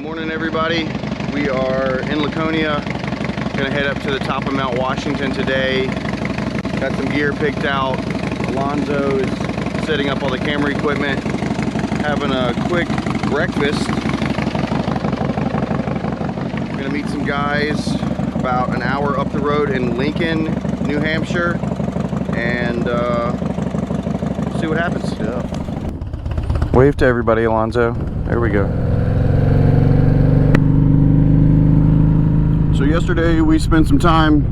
Morning everybody, we are in Laconia, gonna head up to the top of Mount Washington today. Got some gear picked out. Alonzo is setting up all the camera equipment, having a quick breakfast. Gonna meet some guys about an hour up the road in Lincoln, New Hampshire, and see what happens. Yeah. Wave to everybody, Alonzo. There we go. So yesterday we spent some time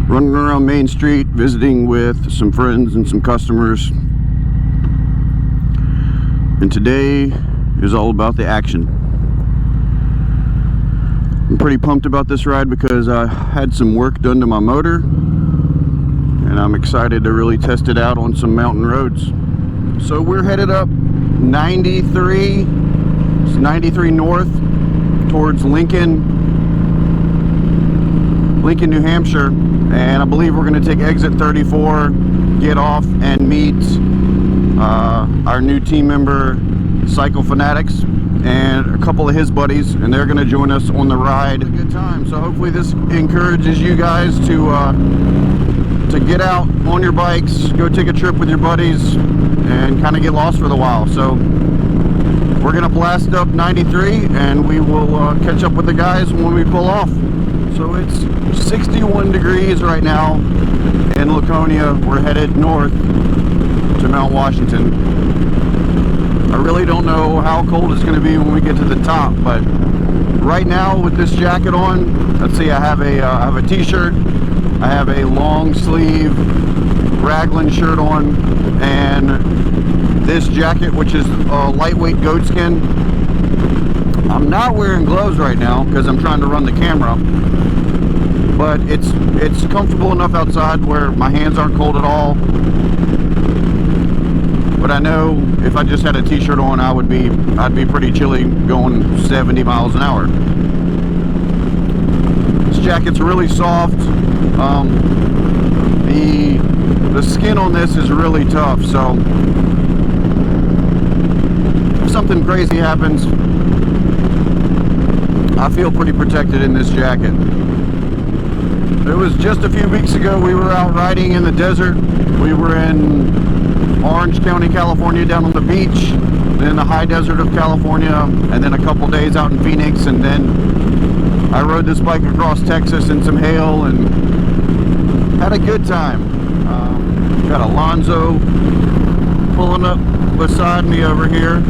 running around Main Street, visiting with some friends and some customers. And today is all about the action. I'm pretty pumped about this ride because I had some work done to my motor, and I'm excited to really test it out on some mountain roads. So we're headed up 93 north towards Lincoln, New Hampshire, and I believe we're going to take exit 34, get off and meet our new team member, Cycle Fanatics, and a couple of his buddies, and they're going to join us on the ride. It's a good time. So hopefully this encourages you guys to get out on your bikes, go take a trip with your buddies, and kind of get lost for the while. So we're going to blast up 93, and we will catch up with the guys when we pull off. So it's 61 degrees right now in Laconia. We're headed north to Mount Washington. I really don't know how cold it's going to be when we get to the top, but right now with this jacket on, let's see, I have a t-shirt, I have a long sleeve raglan shirt on, and this jacket, which is lightweight goatskin. I'm not wearing gloves right now because I'm trying to run the camera, but it's comfortable enough outside where my hands aren't cold at all. But I know if I just had a t-shirt on, I'd be pretty chilly going 70 miles an hour. This jacket's really soft. The skin on this is really tough, so if something crazy happens, I feel pretty protected in this jacket. It was just a few weeks ago we were out riding in the desert. We were in Orange County, California, down on the beach, then the high desert of California, and then a couple days out in Phoenix, and then I rode this bike across Texas in some hail and had a good time. Got Alonzo pulling up beside me over here.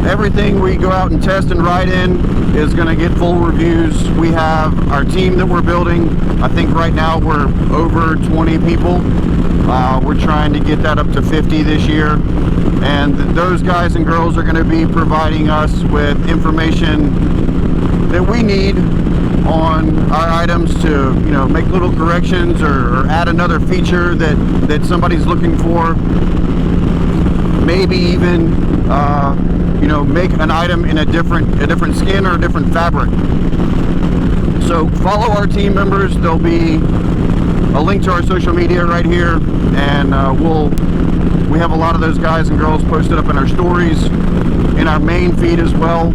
Everything we go out and test and ride in is going to get full reviews. We have our team that we're building. I think right now we're over 20 people. We're trying to get that up to 50 this year. And those guys and girls are going to be providing us with information that we need on our items to, make little corrections or add another feature that somebody's looking for. Maybe even make an item in a different skin or a different fabric. So follow our team members. There'll be a link to our social media right here, and we have a lot of those guys and girls posted up in our stories, in our main feed as well.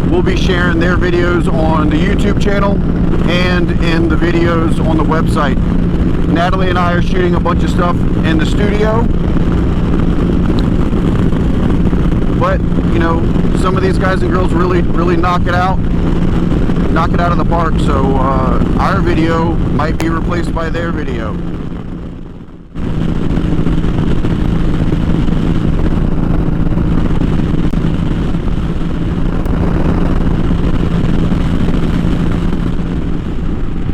We'll be sharing their videos on the YouTube channel and in the videos on the website. Natalie and I are shooting a bunch of stuff in the studio, but some of these guys and girls really knock it out of the park. So our video might be replaced by their video.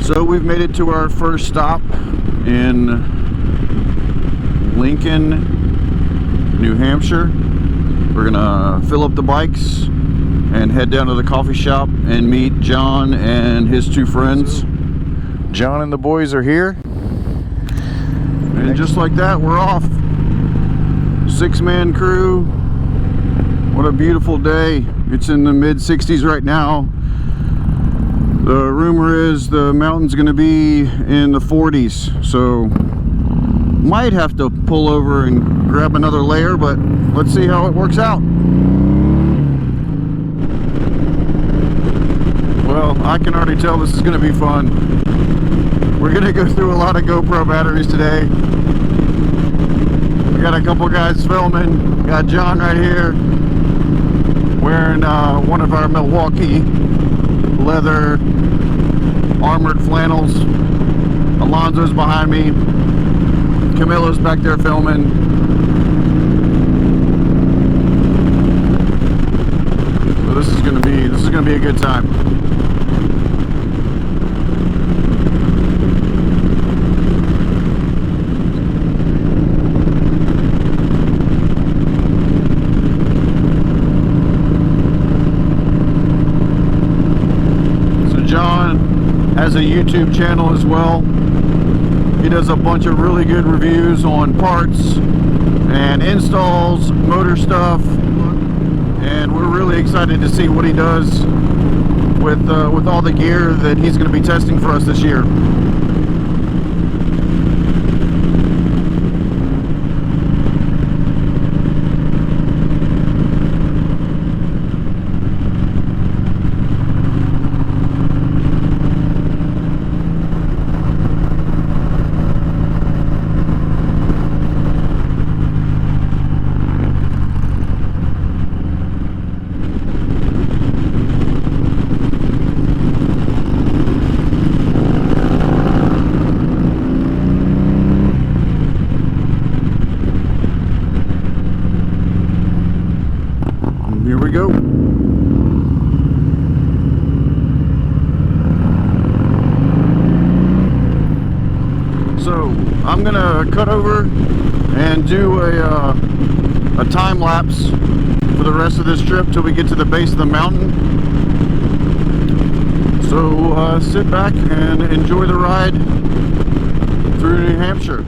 So we've made it to our first stop in Lincoln, New Hampshire. We're gonna fill up the bikes and head down to the coffee shop and meet John and his two friends. John and the boys are here. And just like that, we're off. 6-man crew. What a beautiful day. It's in the mid-60s right now. The rumor is the mountain's gonna be in the 40s. So Might have to pull over and grab another layer, but let's see how it works out. Well, I can already tell this is going to be fun. We're going to go through a lot of GoPro batteries today. We got a couple guys filming. Got John right here wearing one of our Milwaukee leather armored flannels. Alonzo's behind me. Camilo's back there filming. So this is gonna be a good time. So John has a YouTube channel as well. He does a bunch of really good reviews on parts and installs, motor stuff, and we're really excited to see what he does with all the gear that he's going to be testing for us this year. Here we go. So I'm gonna cut over and do a time lapse for the rest of this trip till we get to the base of the mountain. So sit back and enjoy the ride through New Hampshire.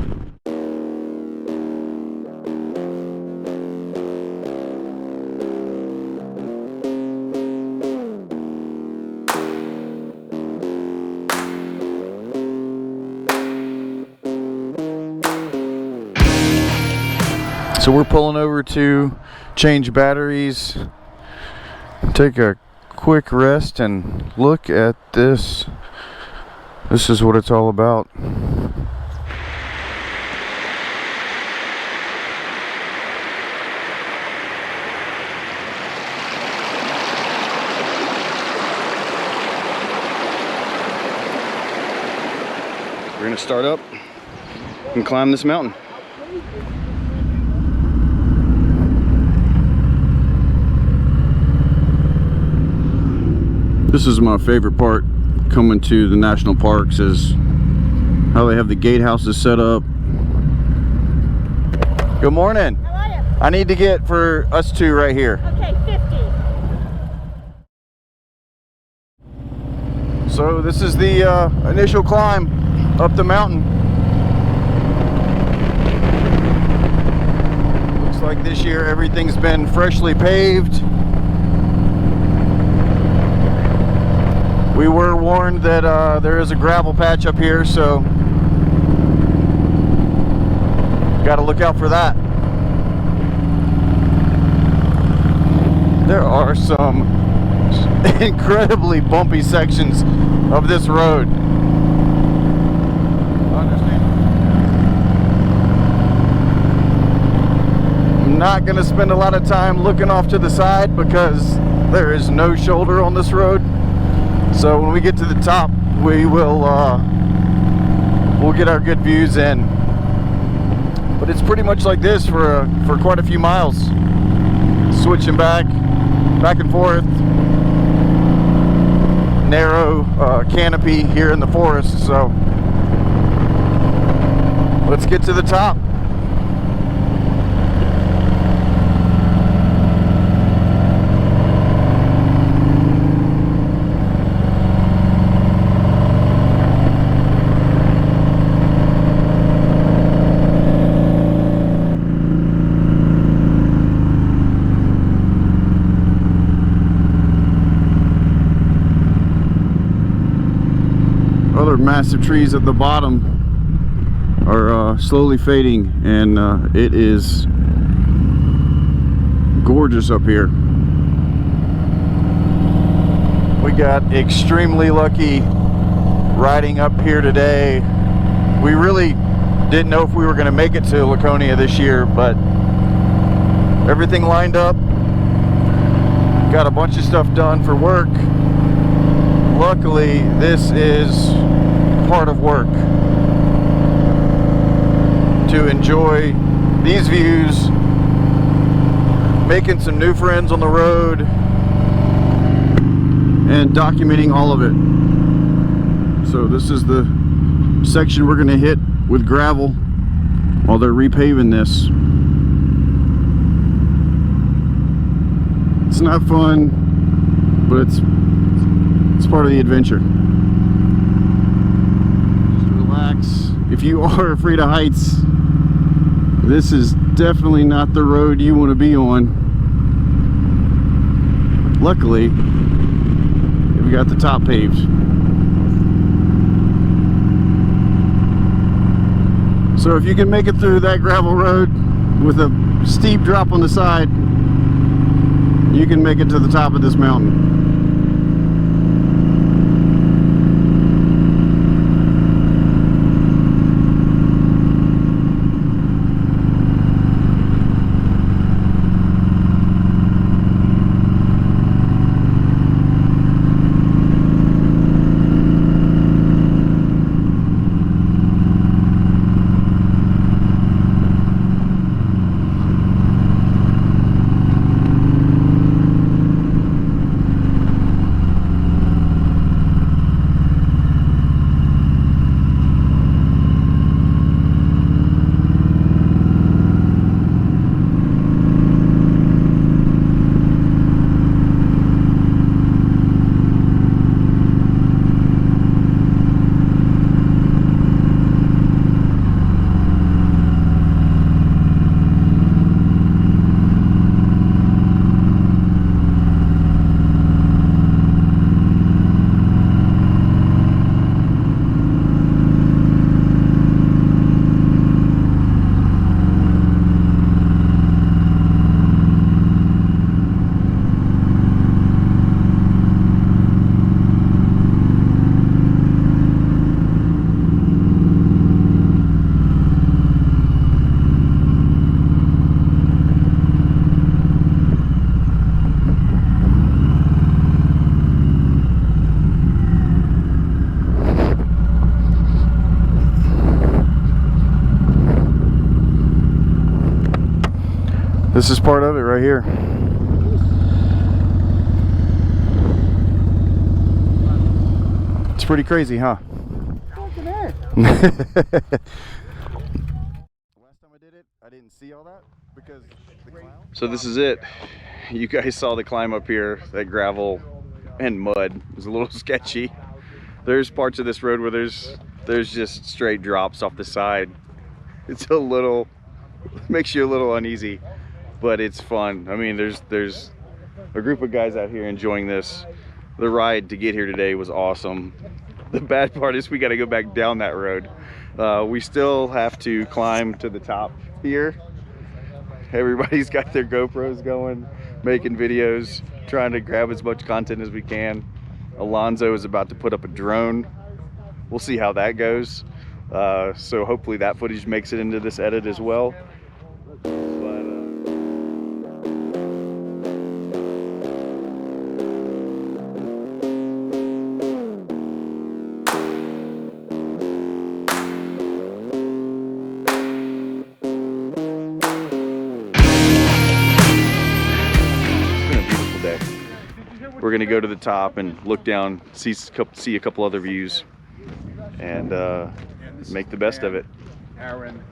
So we're pulling over to change batteries, take a quick rest, and look at this. This is what it's all about. We're gonna start up and climb this mountain. This is my favorite part coming to the national parks, is how they have the gatehouses set up. Good morning. How are you? I need to get for us two right here. Okay, 50. So this is the initial climb up the mountain. Looks like this year everything's been freshly paved. We were warned that there is a gravel patch up here, so got to look out for that. There are some incredibly bumpy sections of this road. I'm not going to spend a lot of time looking off to the side because there is no shoulder on this road. So when we get to the top, we will we'll get our good views in. But it's pretty much like this for quite a few miles, switching back and forth. Narrow canopy here in the forest. So let's get to the top. Other massive trees at the bottom. are slowly fading, and it is gorgeous up here. We got extremely lucky riding up here today. We really didn't know if we were going to make it to Laconia this year, but everything lined up. Got a bunch of stuff done for work. Luckily, this is part of work, to enjoy these views, making some new friends on the road, and documenting all of it. So this is the section we're going to hit with gravel while they're repaving this. It's not fun, but it's part of the adventure. Just relax. If you are afraid of heights, this is definitely not the road you want to be on. Luckily, we got the top paved. So if you can make it through that gravel road with a steep drop on the side, you can make it to the top of this mountain. This is part of it right here. It's pretty crazy, huh? Last time I did it, I didn't see all that because the climb. So this is it. You guys saw the climb up here. That gravel and mud was a little sketchy. There's parts of this road where there's just straight drops off the side. It's a little, makes you a little uneasy, but it's fun. I mean, there's a group of guys out here enjoying this. The ride to get here today was awesome. The bad part is we got to go back down that road. We still have to climb to the top here. Everybody's got their GoPros going, making videos, trying to grab as much content as we can. Alonzo is about to put up a drone. We'll see how that goes. So hopefully that footage makes it into this edit as well. We're gonna go to the top and look down, see a couple other views, and make the best of it. Aaron,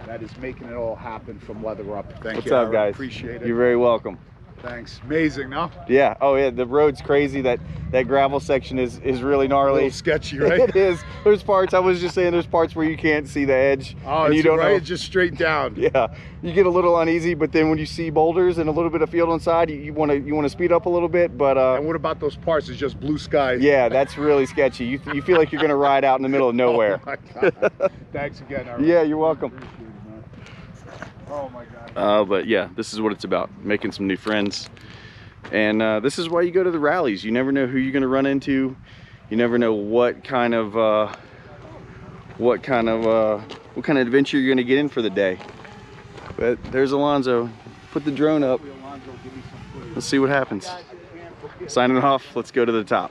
that is making it all happen from Weather Up. Thank you. What's up, guys? Appreciate it. You're very welcome. Thanks. Amazing, no? Yeah. Oh yeah. The road's crazy. That gravel section is really gnarly. A little sketchy, right? It is. There's parts. I was just saying. There's parts where you can't see the edge. Oh, and it's you don't right. know. It's just straight down. Yeah. You get a little uneasy, but then when you see boulders and a little bit of field inside, you want to speed up a little bit. But and what about those parts? It's just blue sky. Yeah, that's really sketchy. You feel like you're gonna ride out in the middle of nowhere. Oh my God. Thanks again. Aaron. Yeah, you're welcome. Oh my God. But yeah, this is what it's about, making some new friends. And this is why you go to the rallies. You never know who you're gonna run into. You never know what kind of adventure you're gonna get in for the day. But there's Alonzo. Put the drone up. Let's see what happens. Signing off. Let's go to the top.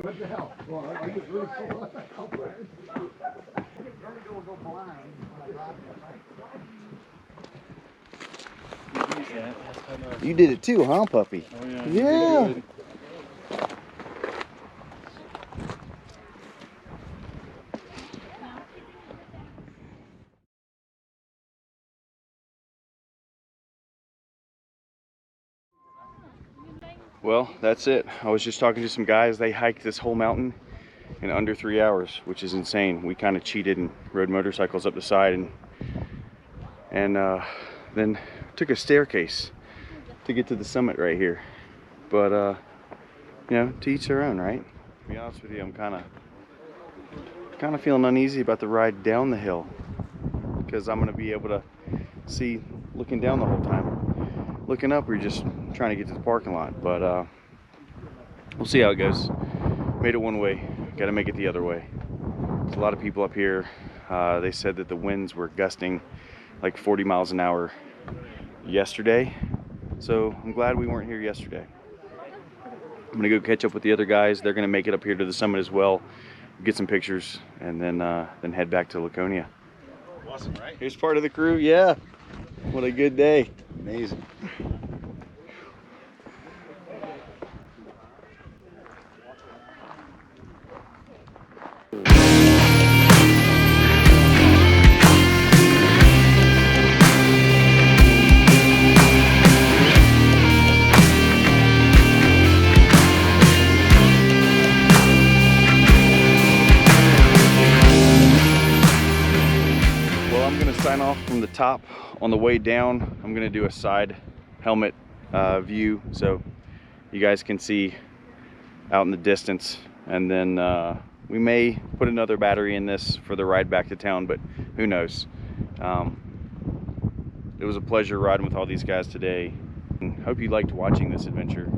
What the hell? You did it too, huh, puppy? Oh, yeah. Well, that's it. I was just talking to some guys. They hiked this whole mountain in under 3 hours, which is insane. We kind of cheated and rode motorcycles up the side and then took a staircase to get to the summit right here. But you know, to each their own, right? To be honest with you, I'm kind of feeling uneasy about the ride down the hill, because I'm gonna be able to see looking down the whole time. Looking up, we're just trying to get to the parking lot, but we'll see how it goes. Made it one way, gotta make it the other way. There's a lot of people up here. They said that the winds were gusting like 40 miles an hour yesterday, so I'm glad we weren't here yesterday. I'm gonna go catch up with the other guys. They're gonna make it up here to the summit as well, get some pictures, and then head back to Laconia. Awesome, right? Here's part of the crew. Yeah, what a good day. Amazing. Sign off from the top. On the way down, I'm gonna do a side helmet view so you guys can see out in the distance, and then we may put another battery in this for the ride back to town, but who knows. It was a pleasure riding with all these guys today. Hope you liked watching this adventure.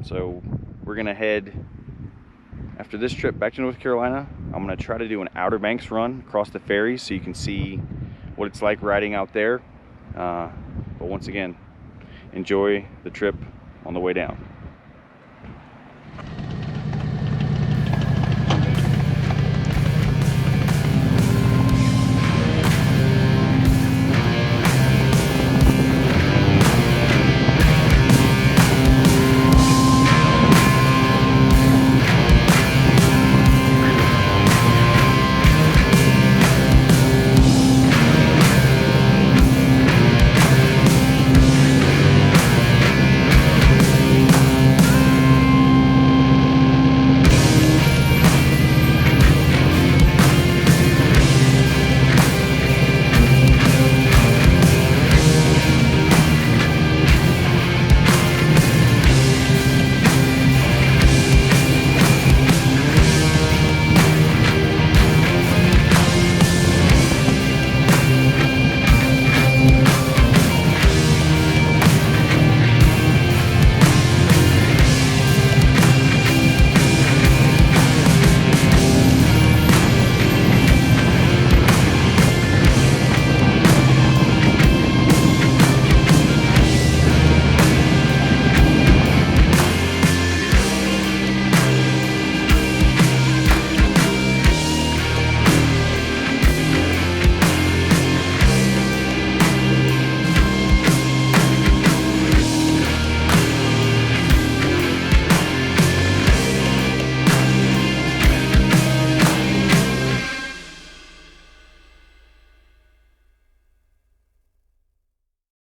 So we're gonna head after this trip back to North Carolina. I'm gonna try to do an Outer Banks run across the ferry so you can see what it's like riding out there. But once again, enjoy the trip on the way down.